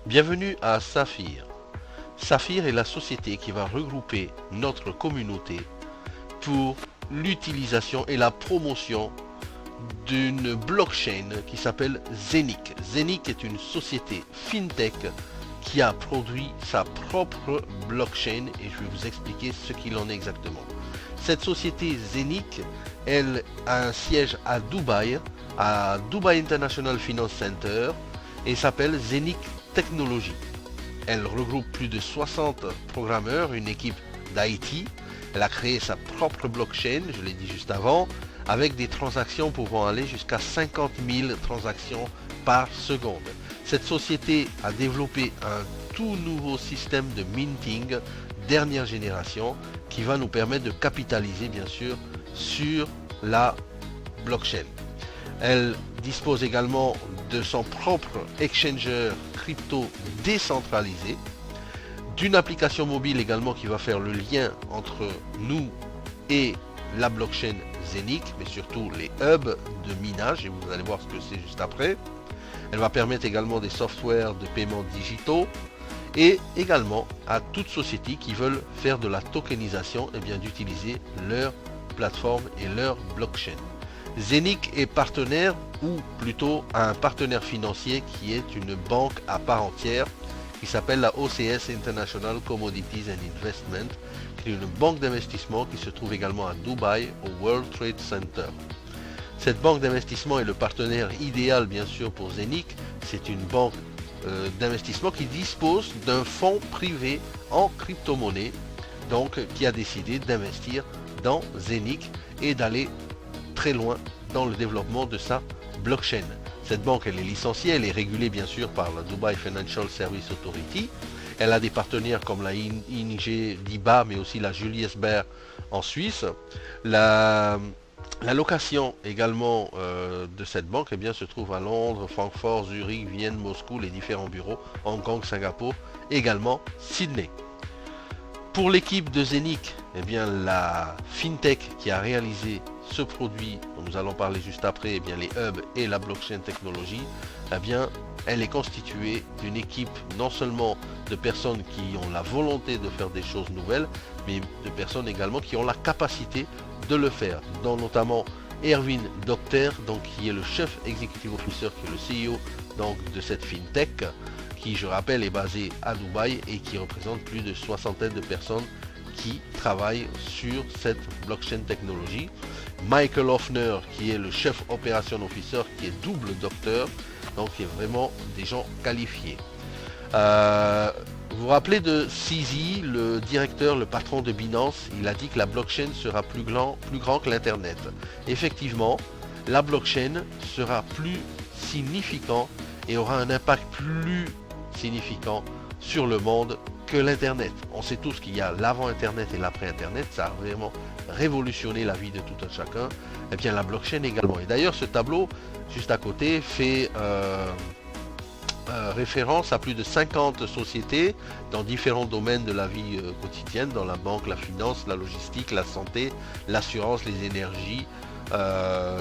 Bienvenue à Saphir. Saphir est la société qui va regrouper notre communauté pour l'utilisation et la promotion d'une blockchain qui s'appelle Zenic. Zenic est une société fintech qui a produit sa propre blockchain et je vais vous expliquer ce qu'il en est exactement. Cette société Zenic, elle a un siège à Dubaï International Finance Center et s'appelle Zenic Technology. Elle regroupe plus de 60 programmeurs, une équipe d'IT. Elle a créé sa propre blockchain, je l'ai dit juste avant, avec des transactions pouvant aller jusqu'à 50 000 transactions par seconde. Cette société a développé un tout nouveau système de minting dernière génération qui va nous permettre de capitaliser bien sûr sur la blockchain. Elle dispose également de son propre exchanger crypto décentralisé, d'une application mobile également qui va faire le lien entre nous et la blockchain Zenic, mais surtout les hubs de minage, et vous allez voir ce que c'est juste après. Elle va permettre également des softwares de paiement digitaux et également à toute société qui veulent faire de la tokenisation et bien d'utiliser leur plateforme et leur blockchain. Zenic est partenaire, ou plutôt un partenaire financier qui est une banque à part entière qui s'appelle la OCS International Commodities and Investment, qui est une banque d'investissement qui se trouve également à Dubaï au World Trade Center. Cette banque d'investissement est le partenaire idéal bien sûr pour Zenic. C'est une banque d'investissement qui dispose d'un fonds privé en crypto-monnaie, donc qui a décidé d'investir dans Zenic et d'aller très loin dans le développement de sa blockchain. Cette banque elle est licenciée, elle est régulée bien sûr par la Dubai Financial Service Authority. Elle a des partenaires comme la ING DIBA mais aussi la Julius Baer en Suisse. La location également de cette banque eh bien, se trouve à Londres, Francfort, Zurich, Vienne, Moscou, les différents bureaux, Hong Kong, Singapour, également Sydney. Pour l'équipe de Zenic, eh bien, la fintech qui a réalisé ce produit dont nous allons parler juste après, eh bien, les hubs et la blockchain technologie, eh bien, elle est constituée d'une équipe non seulement de personnes qui ont la volonté de faire des choses nouvelles, mais de personnes également qui ont la capacité de le faire, dont notamment Erwin Docter, donc qui est le chef executive officer, qui est le CEO donc, de cette fintech, qui je rappelle est basé à Dubaï et qui représente plus de soixantaine de personnes qui travaillent sur cette blockchain technologie. Michael Hoffner qui est le chef operation officer, qui est double docteur, donc il y a vraiment des gens qualifiés. Vous vous rappelez de CZ, le directeur, le patron de Binance, il a dit que la blockchain sera plus grand que l'internet. Effectivement, la blockchain sera plus significant et aura un impact plus significant sur le monde que l'internet. On sait tous qu'il y a l'avant internet et l'après internet, ça a vraiment révolutionné la vie de tout un chacun. Et bien la blockchain également. Et d'ailleurs ce tableau juste à côté fait référence à plus de 50 sociétés dans différents domaines de la vie quotidienne, dans la banque, la finance, la logistique, la santé, l'assurance, les énergies,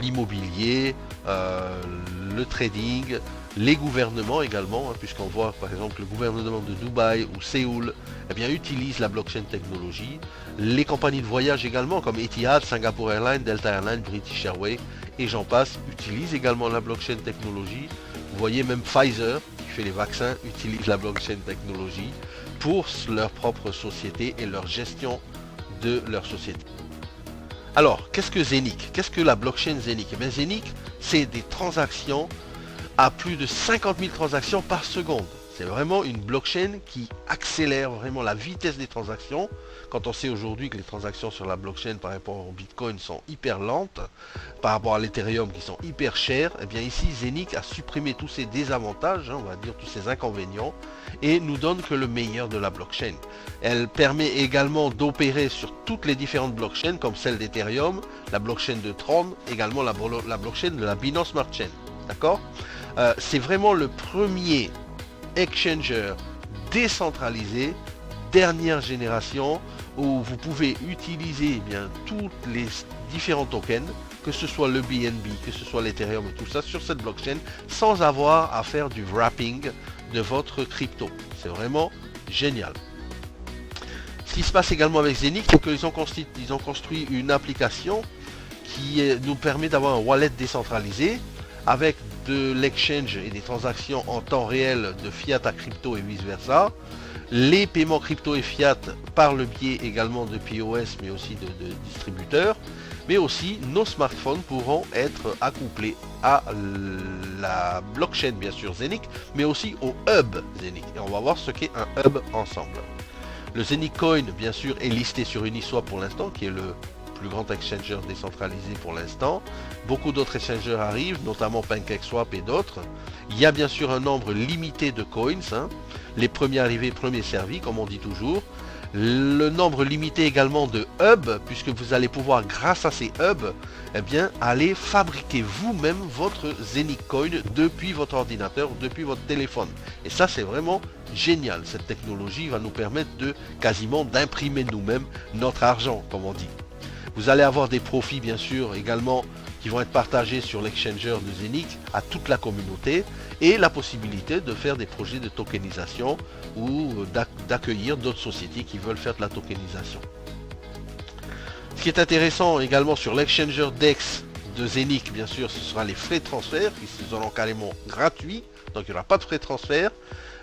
l'immobilier, le trading, les gouvernements également, hein, puisqu'on voit par exemple le gouvernement de Dubaï ou Séoul eh bien, utilise la blockchain technologie. Les compagnies de voyage également comme Etihad, Singapore Airlines, Delta Airlines, British Airways et j'en passe utilisent également la blockchain technologie. Vous voyez même Pfizer qui fait les vaccins utilise la blockchain technologie pour leur propre société et leur gestion de leur société. Alors, qu'est-ce que Zenic? Qu'est-ce que la blockchain Zenic? Eh bien, Zenic, c'est des transactions à plus de 50 000 transactions par seconde. C'est vraiment une blockchain qui accélère vraiment la vitesse des transactions. Quand on sait aujourd'hui que les transactions sur la blockchain par rapport au Bitcoin sont hyper lentes, par rapport à l'Ethereum qui sont hyper chères, et bien ici Zenic a supprimé tous ces désavantages, hein, on va dire tous ces inconvénients, et nous donne que le meilleur de la blockchain. Elle permet également d'opérer sur toutes les différentes blockchains comme celle d'Ethereum, la blockchain de Tron, également la blockchain de la Binance Smart Chain. D'accord? C'est vraiment le premier exchanger décentralisé dernière génération où vous pouvez utiliser eh bien, tous les différents tokens, que ce soit le BNB, que ce soit l'Ethereum et tout ça sur cette blockchain sans avoir à faire du wrapping, de votre crypto. C'est vraiment génial. Ce qui se passe également avec Zenic, c'est qu'ils ont construit une application qui nous permet d'avoir un wallet décentralisé avec de l'exchange et des transactions en temps réel de fiat à crypto et vice versa. Les paiements crypto et fiat par le biais également de POS mais aussi de distributeurs. Mais aussi nos smartphones pourront être accouplés à la blockchain bien sûr Zenic, mais aussi au hub Zenic. Et on va voir ce qu'est un hub ensemble. Le Zenic Coin bien sûr est listé sur Uniswap pour l'instant, qui est le plus grand exchanger décentralisé pour l'instant. Beaucoup d'autres exchangers arrivent, notamment PancakeSwap et d'autres. Il y a bien sûr un nombre limité de coins, hein. Les premiers arrivés, premiers servis, comme on dit toujours. Le nombre limité également de hubs, puisque vous allez pouvoir, grâce à ces hubs, eh bien, aller fabriquer vous-même votre Zenic Coin depuis votre ordinateur, depuis votre téléphone. Et ça, c'est vraiment génial. Cette technologie va nous permettre de quasiment d'imprimer nous-mêmes notre argent, comme on dit. Vous allez avoir des profits bien sûr également qui vont être partagés sur l'exchanger de Zenic à toute la communauté et la possibilité de faire des projets de tokenisation ou d'accueillir d'autres sociétés qui veulent faire de la tokenisation. Ce qui est intéressant également sur l'exchanger DEX de Zenic, bien sûr, ce sera les frais de transfert qui seront carrément gratuits, donc il n'y aura pas de frais de transfert.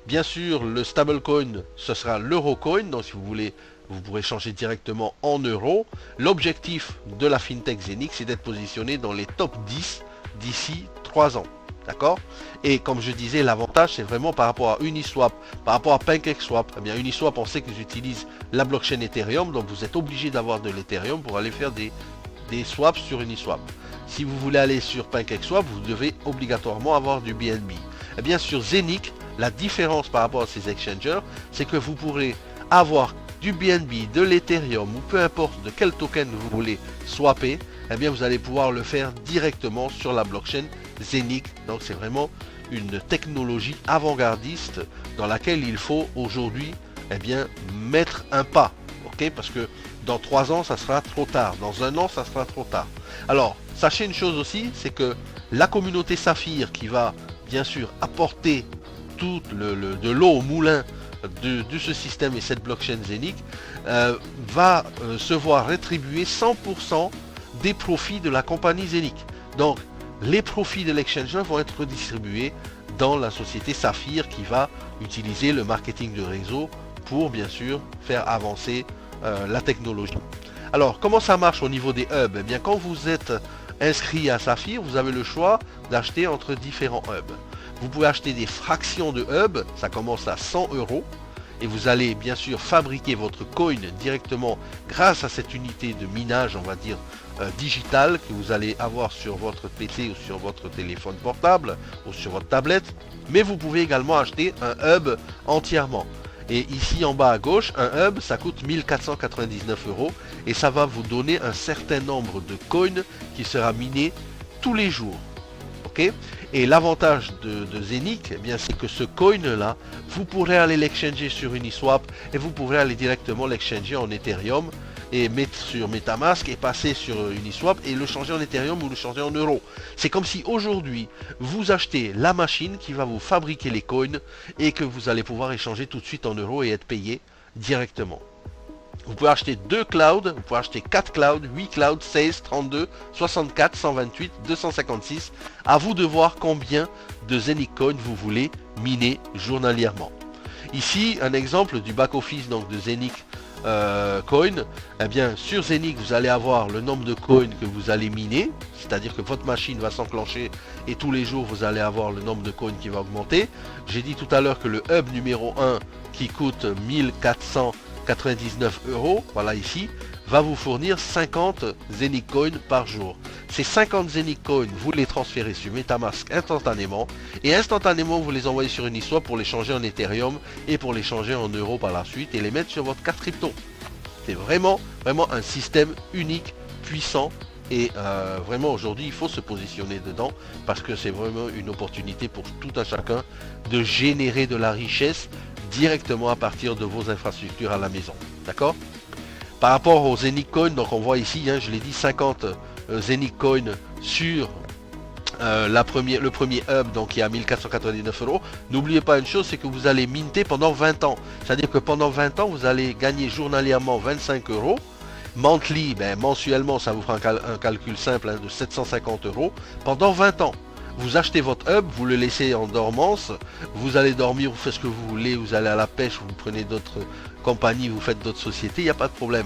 Bien sûr, le stablecoin, ce sera l'Eurocoin, donc si vous voulez, vous pourrez changer directement en euros. L'objectif de la FinTech Zenic, c'est d'être positionné dans les top 10 d'ici 3 ans. D'accord? Et comme je disais, l'avantage, c'est vraiment par rapport à Uniswap, par rapport à PancakeSwap. Eh bien, Uniswap, on sait qu'ils utilisent la blockchain Ethereum, donc vous êtes obligé d'avoir de l'Ethereum pour aller faire des swaps sur Uniswap. Si vous voulez aller sur PancakeSwap, vous devez obligatoirement avoir du BNB. Eh bien, sur Zenic, la différence par rapport à ces exchangers, c'est que vous pourrez avoir du BNB, de l'Ethereum ou peu importe de quel token vous voulez swapper, eh bien vous allez pouvoir le faire directement sur la blockchain Zenic. Donc c'est vraiment une technologie avant-gardiste dans laquelle il faut aujourd'hui eh bien mettre un pas, ok, parce que dans 3 ans ça sera trop tard, dans 1 an ça sera trop tard. Alors sachez une chose aussi, c'est que la communauté Saphir qui va bien sûr apporter tout de l'eau au moulin de ce système et cette blockchain Zenic va se voir rétribuer 100% des profits de la compagnie Zenic. Donc les profits de l'exchanger vont être redistribués dans la société Saphir qui va utiliser le marketing de réseau pour bien sûr faire avancer la technologie. Alors comment ça marche au niveau des hubs? Eh bien quand vous êtes inscrit à Saphir, vous avez le choix d'acheter entre différents hubs. Vous pouvez acheter des fractions de hub, ça commence à 100 € et vous allez bien sûr fabriquer votre coin directement grâce à cette unité de minage, on va dire digital, que vous allez avoir sur votre PC ou sur votre téléphone portable ou sur votre tablette. Mais vous pouvez également acheter un hub entièrement. Et ici en bas à gauche, un hub ça coûte 1499 € et ça va vous donner un certain nombre de coins qui sera miné tous les jours. Ok? Et l'avantage de Zenic, eh bien, c'est que ce coin là, vous pourrez aller l'exchanger sur Uniswap et vous pourrez aller directement l'exchanger en Ethereum et mettre sur Metamask et passer sur Uniswap et le changer en Ethereum ou le changer en euros. C'est comme si aujourd'hui vous achetez la machine qui va vous fabriquer les coins et que vous allez pouvoir échanger tout de suite en euros et être payé directement. Vous pouvez acheter 2 clouds, vous pouvez acheter 4 clouds, 8 clouds, 16, 32, 64, 128, 256. À vous de voir combien de Zenic Coin vous voulez miner journalièrement. Ici, un exemple du back-office donc de Zenic Coin. Eh bien, sur Zenic, vous allez avoir le nombre de coins que vous allez miner. C'est-à-dire que votre machine va s'enclencher et tous les jours, vous allez avoir le nombre de coins qui va augmenter. J'ai dit tout à l'heure que le hub numéro 1 qui coûte 1499 €, voilà ici, va vous fournir 50 Zenic Coin par jour. Ces 50 Zenic Coin, vous les transférez sur Metamask instantanément et instantanément vous les envoyez sur Uniswap pour les changer en Ethereum et pour les changer en euros par la suite et les mettre sur votre carte crypto. C'est vraiment un système unique, puissant et vraiment aujourd'hui il faut se positionner dedans parce que c'est vraiment une opportunité pour tout un chacun de générer de la richesse directement à partir de vos infrastructures à la maison. D'accord? Par rapport aux Zenic Coin, donc on voit ici, hein, je l'ai dit, 50 Zenic Coin sur le premier hub donc qui est à 1499 euros. N'oubliez pas une chose, c'est que vous allez minter pendant 20 ans. C'est-à-dire que pendant 20 ans, vous allez gagner journalièrement 25 euros. Monthly, mensuellement, ça vous fera un calcul simple de 750 euros pendant 20 ans. Vous achetez votre hub, vous le laissez en dormance, vous allez dormir, vous faites ce que vous voulez, vous allez à la pêche, vous prenez d'autres compagnies, vous faites d'autres sociétés, il n'y a pas de problème.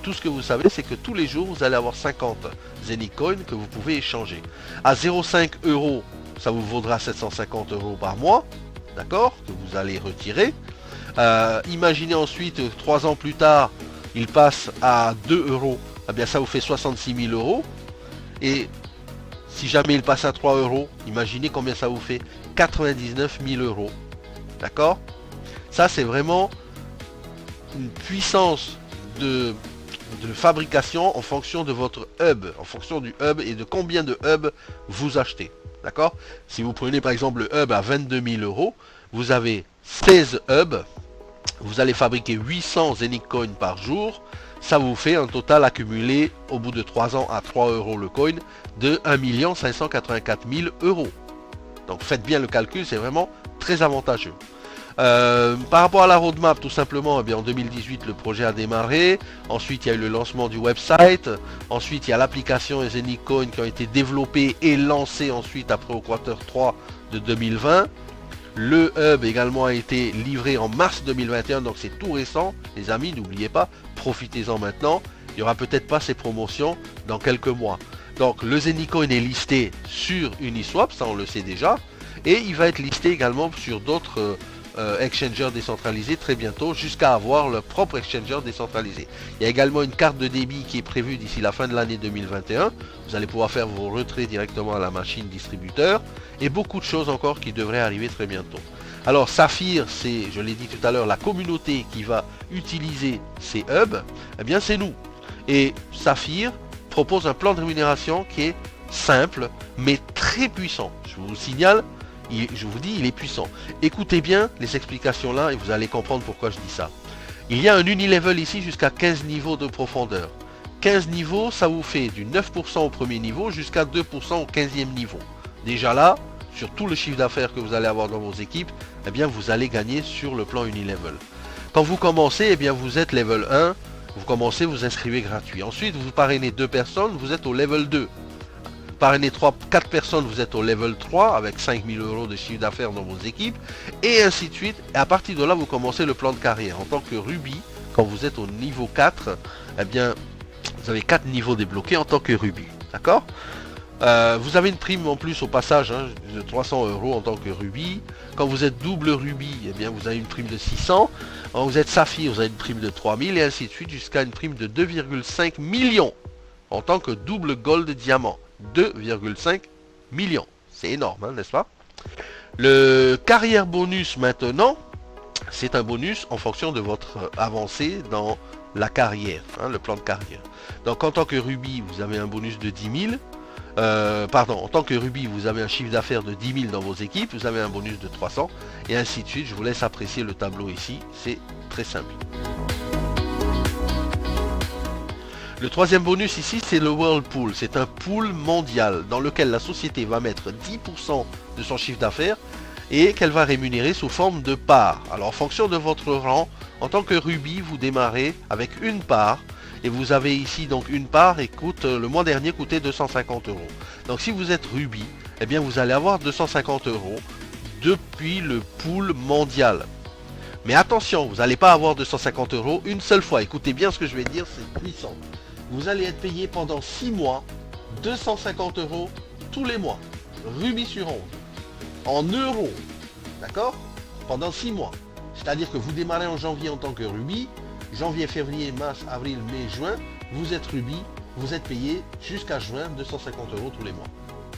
Tout ce que vous savez, c'est que tous les jours, vous allez avoir 50 Zenic Coin que vous pouvez échanger. À 0,5 euros, ça vous vaudra 750 euros par mois, d'accord, que vous allez retirer. Imaginez ensuite, 3 ans plus tard, il passe à 2 euros, eh bien ça vous fait 66 000 euros. Et si jamais il passe à 3 euros, imaginez combien ça vous fait, 99 000 euros. D'accord? Ça, c'est vraiment une puissance de fabrication en fonction de votre hub, en fonction du hub et de combien de hubs vous achetez. D'accord? Si vous prenez par exemple le hub à 22 000 euros, vous avez 16 hubs, vous allez fabriquer 800 Zenic Coin par jour, ça vous fait un total accumulé au bout de 3 ans à 3 euros le coin de 1 584 000 euros. Donc faites bien le calcul, c'est vraiment très avantageux. Par rapport à la roadmap, tout simplement, eh bien, en 2018, le projet a démarré. Ensuite, il y a eu le lancement du website. Ensuite, il y a l'application et Zenic Coin qui ont été développées et lancées ensuite après au quarter 3 de 2020. Le hub également a été livré en mars 2021, donc c'est tout récent. Les amis, n'oubliez pas, profitez-en maintenant. Il n'y aura peut-être pas ces promotions dans quelques mois. Donc le Zenic Coin est listé sur Uniswap, ça on le sait déjà. Et il va être listé également sur d'autres exchangers décentralisés très bientôt, jusqu'à avoir leur propre exchanger décentralisé. Il y a également une carte de débit qui est prévue d'ici la fin de l'année 2021. Vous allez pouvoir faire vos retraits directement à la machine distributeur. Et beaucoup de choses encore qui devraient arriver très bientôt. Alors Saphir, c'est, je l'ai dit tout à l'heure, la communauté qui va utiliser ces hubs, eh bien c'est nous. Et Saphir propose un plan de rémunération qui est simple, mais très puissant. Je vous signale, je vous dis, il est puissant. Écoutez bien les explications là et vous allez comprendre pourquoi je dis ça. Il y a un unilevel ici jusqu'à 15 niveaux de profondeur. 15 niveaux, ça vous fait du 9% au premier niveau jusqu'à 2% au 15e niveau. Déjà là, sur tout le chiffre d'affaires que vous allez avoir dans vos équipes, eh bien vous allez gagner sur le plan unilevel. Quand vous commencez, eh bien vous êtes level 1, vous commencez, vous inscrivez gratuit. Ensuite, vous parrainez 2 personnes, vous êtes au level 2. Parrainez 4 personnes, vous êtes au level 3 avec 5 000 euros de chiffre d'affaires dans vos équipes, et ainsi de suite. Et à partir de là, vous commencez le plan de carrière. En tant que Ruby, quand vous êtes au niveau 4, eh bien vous avez 4 niveaux débloqués en tant que Ruby. D'accord? Vous avez une prime en plus au passage de 300 euros en tant que Ruby. Quand vous êtes double Ruby, eh bien vous avez une prime de 600. Quand vous êtes Saphir, vous avez une prime de 3000 et ainsi de suite jusqu'à une prime de 2,5 millions en tant que double Gold Diamant. 2,5 millions. C'est énorme, n'est-ce pas? Le carrière bonus maintenant, c'est un bonus en fonction de votre avancée dans la carrière, le plan de carrière. Donc en tant que Ruby, vous avez un bonus de 10 000. En tant que Ruby, vous avez un chiffre d'affaires de 10 000 dans vos équipes, vous avez un bonus de 300, et ainsi de suite. Je vous laisse apprécier le tableau ici, c'est très simple. Le troisième bonus ici, c'est le World Pool. C'est un pool mondial dans lequel la société va mettre 10% de son chiffre d'affaires et qu'elle va rémunérer sous forme de parts. Alors en fonction de votre rang, en tant que Ruby, vous démarrez avec une part. Et vous avez ici donc une part et le mois dernier coûtait 250 euros. Donc si vous êtes Ruby, eh bien vous allez avoir 250 euros depuis le pool mondial. Mais attention, vous n'allez pas avoir 250 euros une seule fois. Écoutez bien ce que je vais dire, c'est puissant. Vous allez être payé pendant 6 mois, 250 euros tous les mois. Ruby sur 11. En euros. D'accord? Pendant 6 mois. C'est-à-dire que vous démarrez en janvier en tant que Ruby. Janvier, février, mars, avril, mai, juin, vous êtes Ruby, vous êtes payé jusqu'à juin 250 euros tous les mois.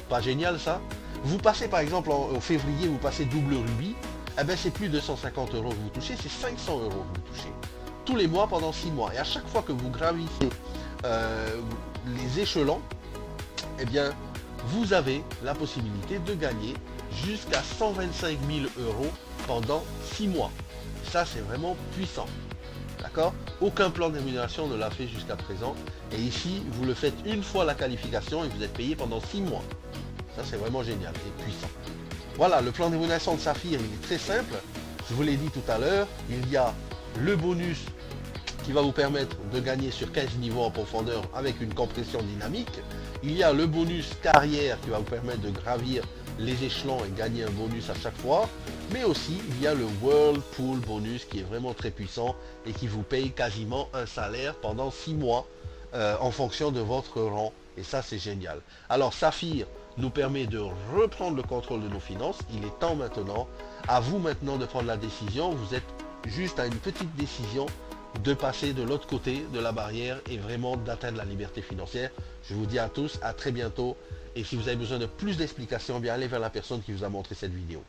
Pas génial ça? Vous passez par exemple au février, vous passez double Ruby, eh bien c'est plus 250 euros que vous touchez, c'est 500 euros que vous touchez. Tous les mois pendant 6 mois. Et à chaque fois que vous gravissez les échelons, eh bien vous avez la possibilité de gagner jusqu'à 125 000 euros pendant 6 mois. Ça c'est vraiment puissant. D'accord? Aucun plan de rémunération ne l'a fait jusqu'à présent. Et ici, vous le faites une fois la qualification et vous êtes payé pendant 6 mois. Ça, c'est vraiment génial et puissant. Voilà, le plan d'évolution de Saphir, il est très simple. Je vous l'ai dit tout à l'heure, il y a le bonus qui va vous permettre de gagner sur 15 niveaux en profondeur avec une compression dynamique. Il y a le bonus carrière qui va vous permettre de gravir les échelons et gagner un bonus à chaque fois. Mais aussi, il y a le Whirlpool bonus qui est vraiment très puissant et qui vous paye quasiment un salaire pendant 6 mois en fonction de votre rang. Et ça, c'est génial. Alors, Saphir nous permet de reprendre le contrôle de nos finances. Il est temps maintenant, à vous maintenant de prendre la décision. Vous êtes juste à une petite décision de passer de l'autre côté de la barrière et vraiment d'atteindre la liberté financière. Je vous dis à tous, à très bientôt. Et si vous avez besoin de plus d'explications, bien allez vers la personne qui vous a montré cette vidéo.